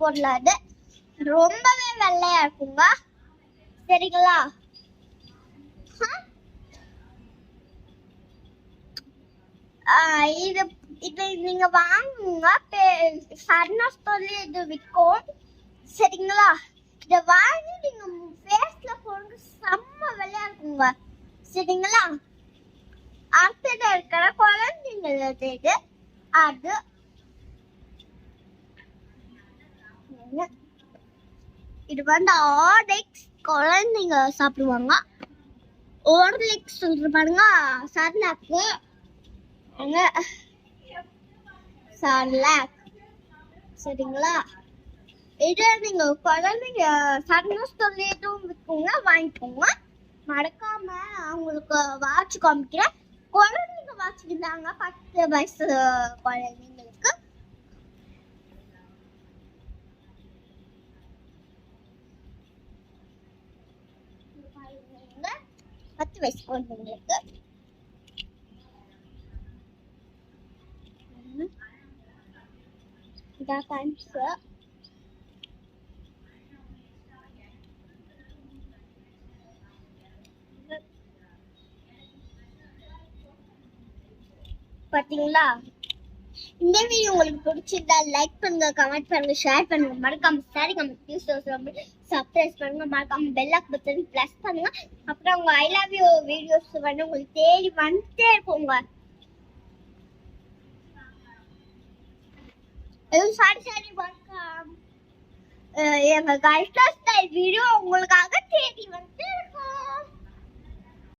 பொருள் அது. ரொம்பவே வெள்ளையா இருக்குங்க. சரிங்களா? இது இது நீங்க வாங்குங்க. சரணா ஸ்டோர்ல இது விற்கும். சரிங்களா? இத வாங்கி நீங்க ஃபேஸ்ல போடுங்க. செம்ம வெள்ளையா இருக்குங்க. சரிங்களா? அடுத்தது இருக்கிற குழந்தைங்களுக்கு அது இது வந்து ஆர்டெக்ஸ் குழந்தைங்க சாப்பிடுவாங்க. ஓர்லிக்ஸ் சொல்ற பாருங்க, சர்லாக்கு சர்லாக். சரிங்களா? இது நீங்க குழந்தைங்க சரணா ஸ்டோர்ல எதுவும் விற்குங்க, வாங்கிக்கோங்க. மறக்காம அவங்களுக்கு வாட்ச் காமிக்கிறேன். குழந்தைங்க வாட்சிக்கிறாங்க 10 வயசு குழந்தைங்களுக்கு. 10 வயசு குழந்தைங்களுக்கு இதான் காமிச்சு. பாத்தீங்களா? இந்த வீடியோ உங்களுக்கு பிடிச்சிருந்தா லைக் பண்ணுங்க, கமெண்ட் பண்ணுங்க, ஷேர் பண்ணுங்க, மறக்காம ஷேர் பண்ணுங்க, சப்ஸ்கிரைப் பண்ணுங்க, மறக்காம பெல் பட்டன் பிரஸ் பண்ணுங்க. அப்புறம் உங்க ஐ லவ் யூ வீடியோஸ் வந்து உங்களுக்கு தேடி வந்துட்டே இருக்குங்க. சாரி வணக்கம். எங்க கைஸ்டா ஸ்டைல் வீடியோ